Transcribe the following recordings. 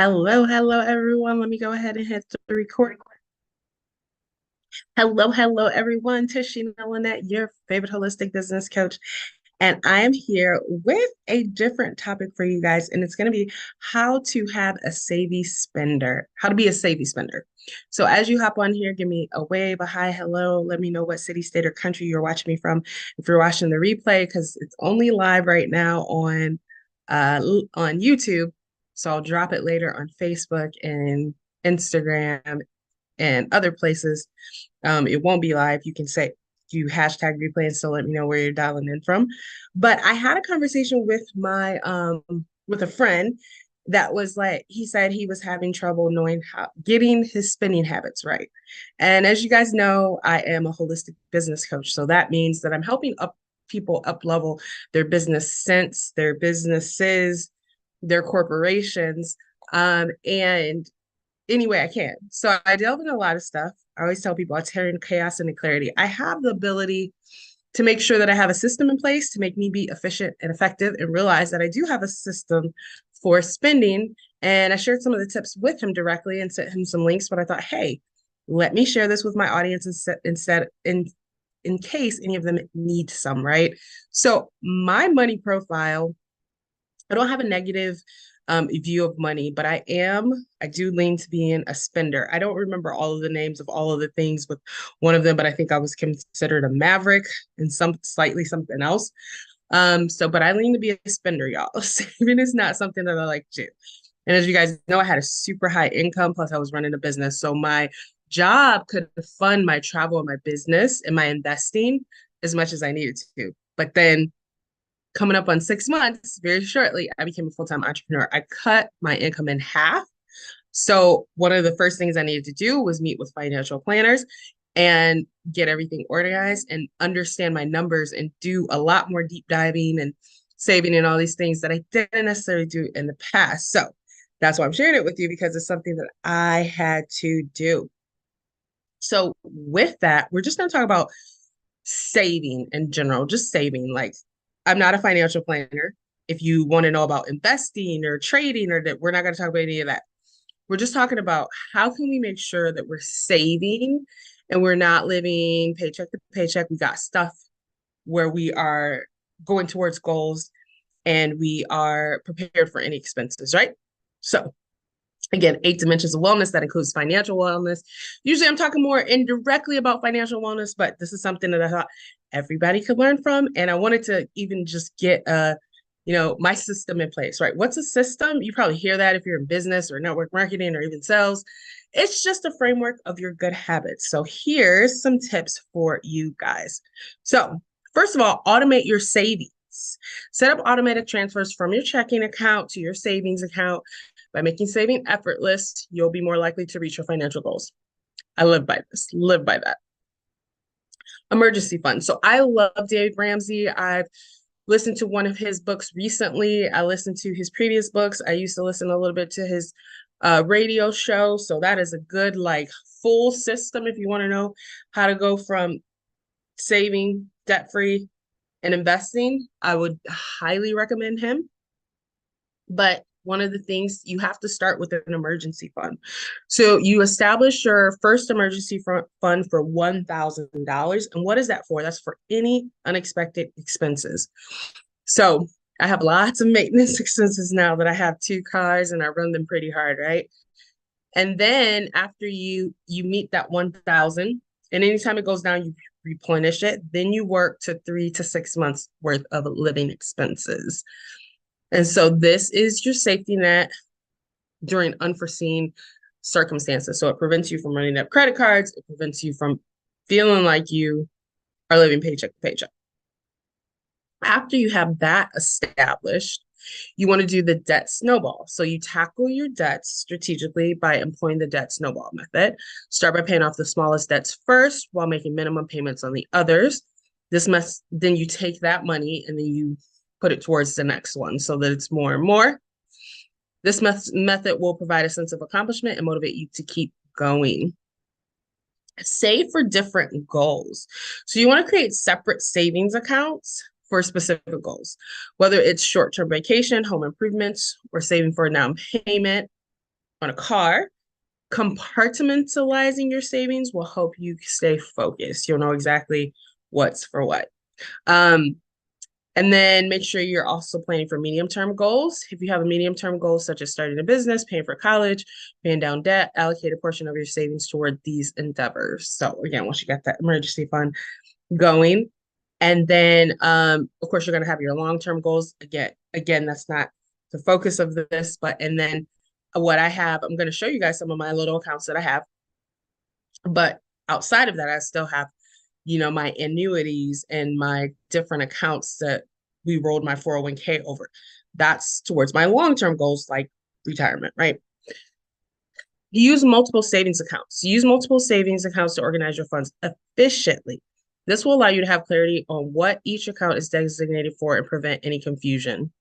Hello, everyone. Let me go ahead and hit the record. Hello, everyone. Tashina Lynette, your favorite holistic business coach. And I am here with a different topic for you guys. And it's going to be how to have a savvy spender, how to be a savvy spender. So as you hop on here, give me a wave, a hi, hello. Let me know what city, state, or country you're watching me from. If you're watching the replay, because it's only live right now on YouTube. So I'll drop it later on Facebook and Instagram and other places. It won't be live. You can say you hashtag replay and still let me know where you're dialing in from. But I had a conversation with my with a friend that was like, he said he was having trouble knowing how getting his spending habits right. And as you guys know, I am a holistic business coach. So that means that I'm helping people up level their business sense, their businesses, their corporations. And any way I can. So I delve into a lot of stuff. I always tell people I turn chaos into clarity. I have the ability to make sure that I have a system in place to make me be efficient and effective and realize that I do have a system for spending. And I shared some of the tips with him directly and sent him some links, but I thought, hey, let me share this with my audience instead in case any of them need some, right? So my money profile, I don't have a negative view of money, but I do lean to being a spender. I don't remember all of the names of all of the things with one of them, but I think I was considered a maverick and some slightly something else. But I lean to be a spender, y'all. Saving is not something that I like to do. And as you guys know, I had a super high income, plus I was running a business. So my job could fund my travel and my business and my investing as much as I needed to. But then coming up on 6 months, very shortly, I became a full-time entrepreneur. I cut my income in half. So one of the first things I needed to do was meet with financial planners and get everything organized and understand my numbers and do a lot more deep diving and saving and all these things that I didn't necessarily do in the past. So that's why I'm sharing it with you because it's something that I had to do. So with that, we're just going to talk about saving in general, just saving. Like, I'm not a financial planner. If you want to know about investing or trading or that, we're not going to talk about any of that. We're just talking about how can we make sure that we're saving and we're not living paycheck to paycheck. We got stuff where we are going towards goals and we are prepared for any expenses, right? So again, 8 dimensions of wellness that includes financial wellness. Usually I'm talking more indirectly about financial wellness, but this is something that I thought everybody could learn from. And I wanted to even just get my system in place, right? What's a system? You probably hear that if you're in business or network marketing or even sales. It's just a framework of your good habits. So here's some tips for you guys. So first of all, automate your savings. Set up automatic transfers from your checking account to your savings account. By making saving effortless, you'll be more likely to reach your financial goals. I live by this, live by that. Emergency fund. So I love Dave Ramsey. I've listened to one of his books recently. I listened to his previous books. I used to listen a little bit to his radio show. So that is a good, like, full system if you want to know how to go from saving, debt free, and investing. I would highly recommend him. But one of the things you have to start with an emergency fund. So you establish your first emergency fund for $1,000. And what is that for? That's for any unexpected expenses. So I have lots of maintenance expenses now that I have 2 cars and I run them pretty hard, right? And then after you meet that 1,000, and anytime it goes down, you replenish it. Then you work to 3 to 6 months worth of living expenses. And so this is your safety net during unforeseen circumstances. So it prevents you from running up credit cards. It prevents you from feeling like you are living paycheck to paycheck. After you have that established, you want to do the debt snowball. So you tackle your debts strategically by employing the debt snowball method. Start by paying off the smallest debts first while making minimum payments on the others. Then you take that money and then you put it towards the next one so that it's more and more. This method will provide a sense of accomplishment and motivate you to keep going. Save for different goals. So you want to create separate savings accounts for specific goals, whether it's short-term vacation, home improvements, or saving for a down payment. on a car. Compartmentalizing your savings will help you stay focused. You'll know exactly what's for what. Um, and then make sure you're also planning for medium-term goals. If you have a medium-term goal, such as starting a business, paying for college, paying down debt, allocate a portion of your savings toward these endeavors. So again, once you get that emergency fund going, and then of course you're going to have your long-term goals. Again, that's not the focus of this, but and then what I have, I'm going to show you guys some of my little accounts that I have. But outside of that, I still have, my annuities and my different accounts that we rolled my 401k over. That's towards my long-term goals like retirement, right? Use multiple savings accounts. Use multiple savings accounts to organize your funds efficiently. This will allow you to have clarity on what each account is designated for and prevent any confusion.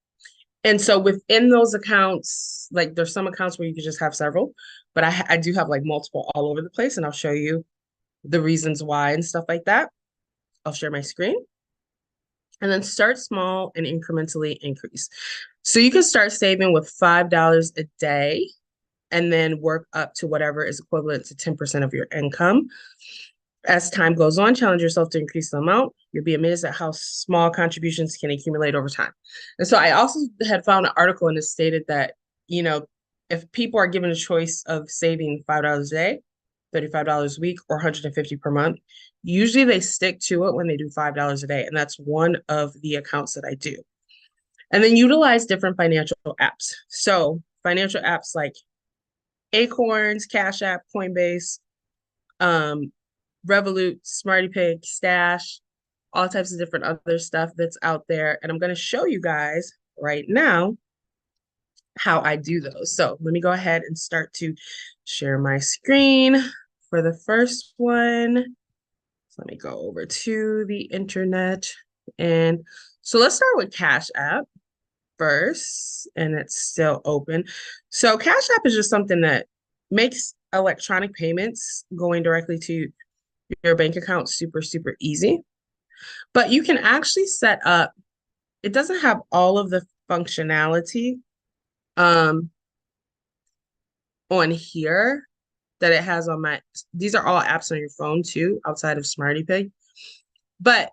And so within those accounts, like there's some accounts where you can just have several, but I do have like multiple all over the place, and I'll show you the reasons why and stuff like that. I'll share my screen. And then start small and incrementally increase. So you can start saving with $5 a day and then work up to whatever is equivalent to 10% of your income. As time goes on, challenge yourself to increase the amount. You'll be amazed at how small contributions can accumulate over time. And so I also had found an article and it stated that, if people are given a choice of saving $5 a day, $35 a week, or $150 per month, usually they stick to it when they do $5 a day. And that's one of the accounts that I do. And then utilize different financial apps. So financial apps like Acorns, Cash App, Coinbase, Revolut, Smarty Pig, Stash, all types of different other stuff that's out there. And I'm going to show you guys right now how I do those. So let me go ahead and start to share my screen for the first one. So let me go over to the internet. And so let's start with Cash App first, and it's still open. So Cash App is just something that makes electronic payments going directly to your bank account super, super easy. But you can actually set up, it doesn't have all of the functionality on here that it has on these are all apps on your phone too, outside of Smarty Pig. But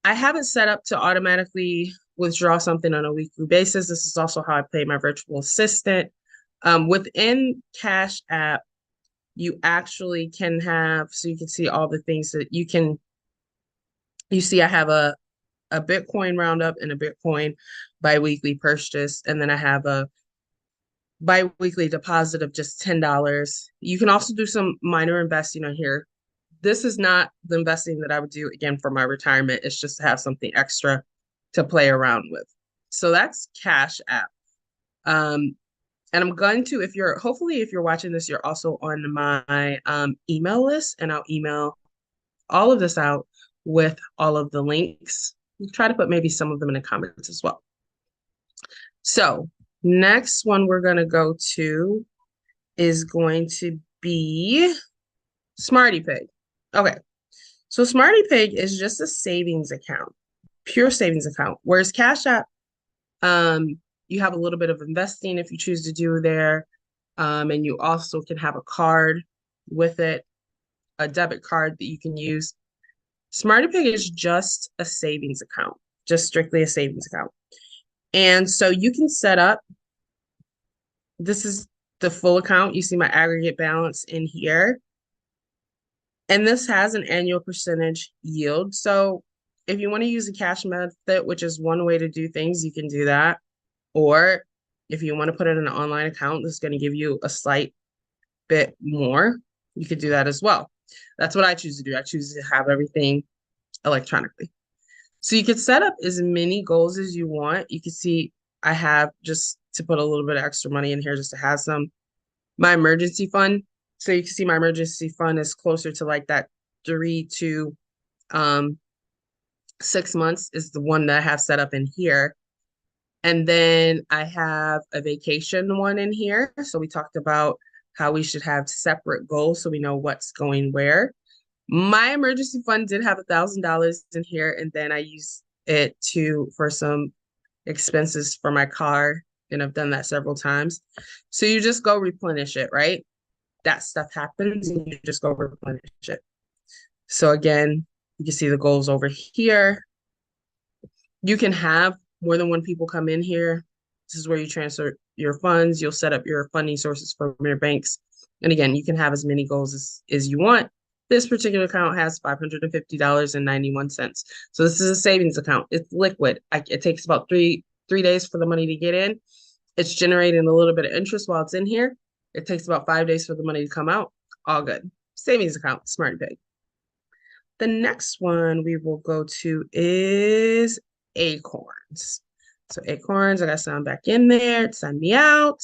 I have it set up to automatically withdraw something on a weekly basis. This is also how I pay my virtual assistant. Within Cash App, you actually can have, so you can see all the things that you see I have a Bitcoin roundup and a Bitcoin biweekly purchase. And then I have a biweekly deposit of just $10. You can also do some minor investing on here. This is not the investing that I would do again for my retirement. It's just to have something extra to play around with. So that's Cash App. And I'm going to, hopefully if you're watching this, you're also on my email list, and I'll email all of this out with all of the links. We'll try to put maybe some of them in the comments as well. So next one we're going to go to is going to be Smarty Pig. Okay, so Smarty Pig is just a savings account, pure savings account, whereas Cash App, you have a little bit of investing if you choose to do there, and you also can have a card with it, a debit card that you can use. Smarty Pig is just a savings account, just strictly a savings account. And so you can set up, this is the full account. You see my aggregate balance in here. And this has an annual percentage yield. So if you want to use a cash method, which is one way to do things, you can do that. Or if you want to put it in an online account, this is going to give you a slight bit more. You could do that as well. That's what I choose to do. I choose to have everything electronically. So you could set up as many goals as you want. You can see I have, just to put a little bit of extra money in here just to have some, my emergency fund. So you can see my emergency fund is closer to like that 3 to 6 months is the one that I have set up in here. And then I have a vacation one in here. So we talked about how we should have separate goals so we know what's going where. My emergency fund did have $1,000 in here, and then I used it for some expenses for my car and I've done that several times. So you just go replenish it, right? That stuff happens and you just go replenish it. So again, you can see the goals over here. You can have more than one people come in here. This is where you transfer your funds. You'll set up your funding sources from your banks. And again, you can have as many goals as you want. This particular account has $550.91. So this is a savings account. It's liquid. It takes about three days for the money to get in. It's generating a little bit of interest while it's in here. It takes about 5 days for the money to come out. All good. Savings account, SmartPay. The next one we will go to is Acorns. So Acorns, I got to sign back in there to sign me out.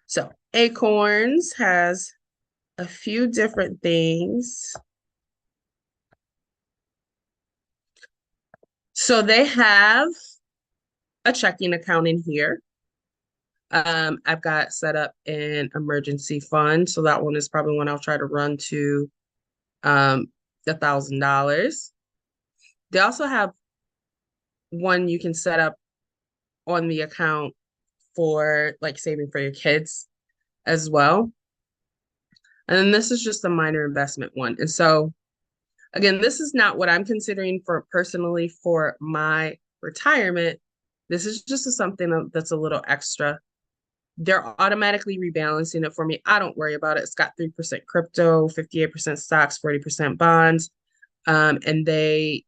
So Acorns has a few different things. So they have a checking account in here. I've got set up an emergency fund. So that one is probably one I'll try to run to $1,000. They also have one you can set up on the account for like saving for your kids as well. And then this is just a minor investment one. And so again, this is not what I'm considering for personally for my retirement. This is just something that's a little extra. They're automatically rebalancing it for me. I don't worry about it. It's got 3% crypto, 58% stocks, 40% bonds. And they,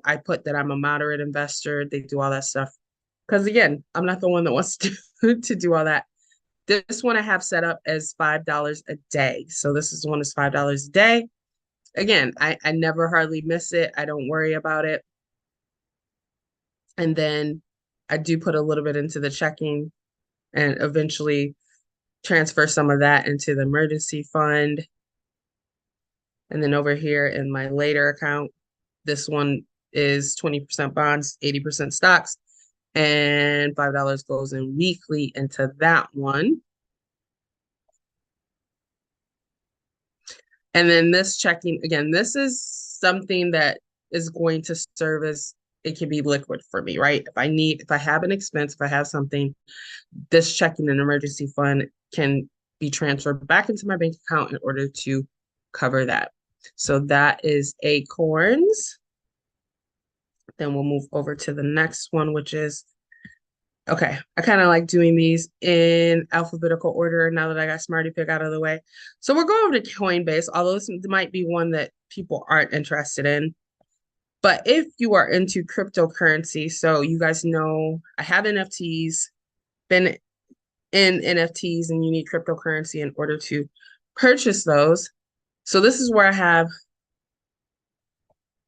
I put that I'm a moderate investor. They do all that stuff. Because again, I'm not the one that wants to do all that. This one I have set up as $5 a day. So this is the one that's $5 a day. Again, I never hardly miss it. I don't worry about it. And then I do put a little bit into the checking and eventually transfer some of that into the emergency fund. And then over here in my later account, this one is 20% bonds, 80% stocks, and $5 goes in weekly into that one. And then this checking, again, this is something that is going to serve as, it can be liquid for me, right? If I have an expense, if I have something, this checking and emergency fund can be transferred back into my bank account in order to cover that. So that is Acorns. Then we'll move over to the next one, which is, okay, I kind of like doing these in alphabetical order now that I got SmartyPick out of the way. So we're going over to Coinbase, although this might be one that people aren't interested in. But if you are into cryptocurrency, so you guys know I have NFTs, been in NFTs, and you need cryptocurrency in order to purchase those. So this is where I have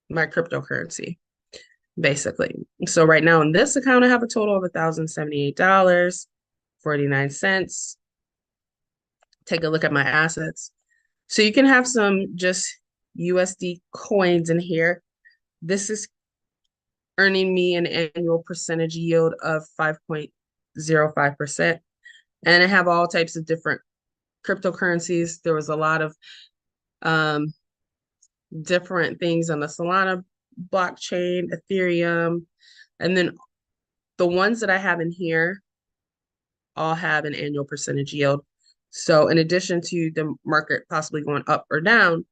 my cryptocurrency, basically. So right now in this account, I have a total of $1,078.49. Take a look at my assets. So you can have some just USD coins in here. This is earning me an annual percentage yield of 5.05%. And I have all types of different cryptocurrencies. There was a lot of different things on the Solana blockchain, Ethereum, and then the ones that I have in here all have an annual percentage yield. So in addition to the market possibly going up or down,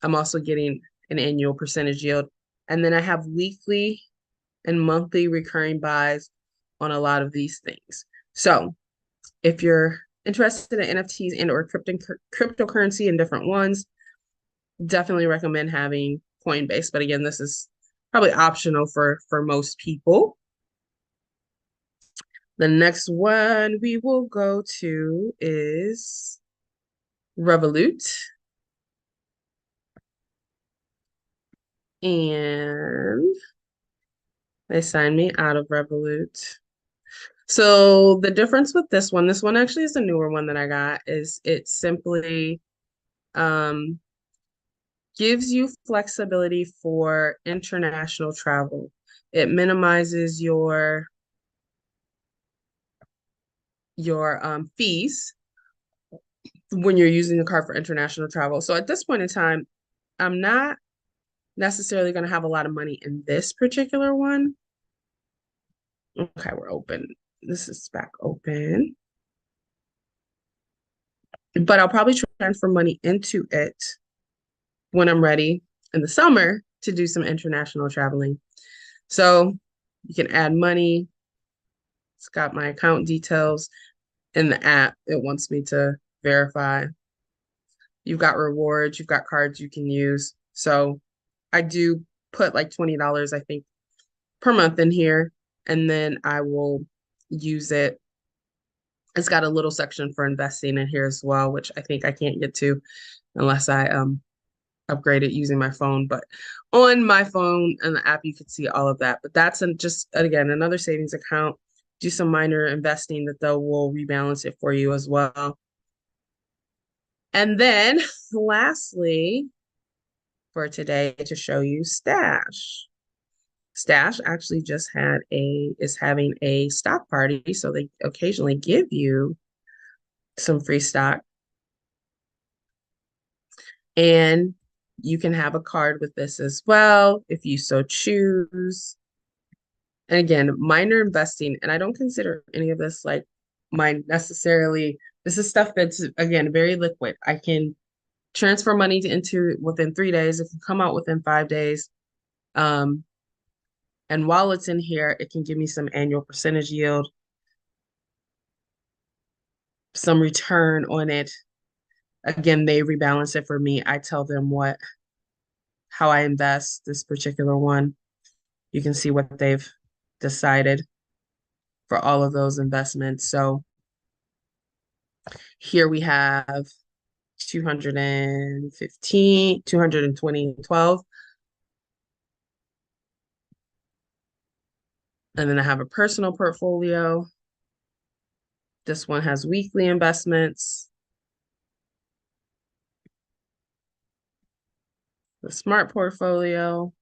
I'm also getting an annual percentage yield. And then I have weekly and monthly recurring buys on a lot of these things. So if you're interested in NFTs and or cryptocurrency and different ones, definitely recommend having Coinbase. But again, this is probably optional for most people. The next one we will go to is Revolut. And they signed me out of Revolut. So the difference with this one actually is a newer one that I got, is it simply gives you flexibility for international travel. It minimizes your fees when you're using the card for international travel. So at this point in time, I'm not necessarily going to have a lot of money in this particular one. Okay, we're open. This is back open. But I'll probably transfer money into it when I'm ready in the summer to do some international traveling. So you can add money. It's got my account details in the app. It wants me to verify. You've got rewards, you've got cards you can use. So I do put like $20, I think, per month in here, and then I will use it. It's got a little section for investing in here as well, which I think I can't get to unless I upgrade it using my phone. But on my phone and the app, you can see all of that. But that's just, again, another savings account. Do some minor investing that they'll will rebalance it for you as well. And then lastly, for today, to show you Stash. Stash actually is having a stock party, so they occasionally give you some free stock. And you can have a card with this as well if you so choose. And again, minor investing, and I don't consider any of this like mine necessarily. This is stuff that's again very liquid. I can transfer money into within 3 days. It can come out within 5 days. Um, and while it's in here, it can give me some annual percentage yield, some return on it. Again, they rebalance it for me. I tell them how I invest this particular one. You can see what they've decided for all of those investments. So here we have 215, 220, 12. And then I have a personal portfolio. This one has weekly investments. The smart portfolio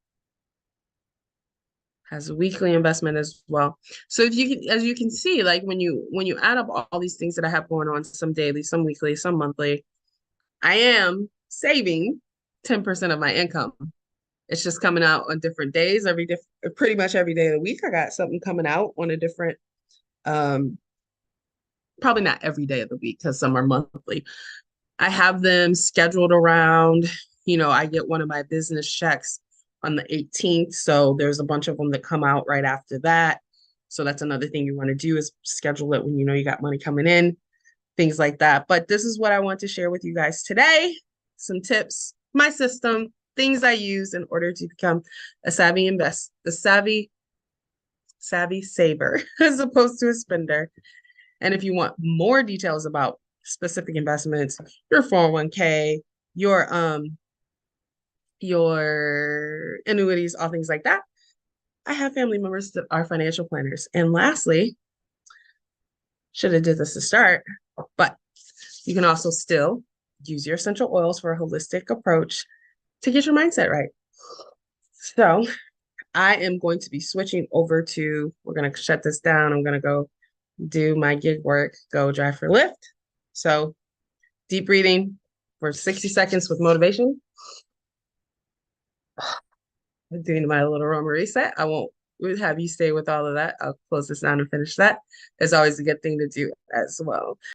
has a weekly investment as well. So if you can, as you can see, like when you add up all these things that I have going on, some daily, some weekly, some monthly, I am saving 10% of my income. It's just coming out on different days, pretty much every day of the week. I got something coming out on a different, um, probably not every day of the week because some are monthly. I have them scheduled around, I get one of my business checks on the 18th. So there's a bunch of them that come out right after that. So that's another thing you want to do is schedule it when you know you got money coming in, things like that. But this is what I want to share with you guys today. Some tips, my system, things I use in order to become a savvy saver as opposed to a spender. And if you want more details about specific investments, your 401k, your annuities, all things like that, I have family members that are financial planners. And lastly, should have did this to start, but you can also still use your essential oils for a holistic approach to get your mindset right. So I am going to be switching over to, we're going to shut this down. I'm going to go do my gig work, go drive for Lyft. So deep breathing for 60 seconds with motivation. Doing my little Roma reset. I won't have you stay with all of that. I'll close this down and finish that. It's always a good thing to do as well.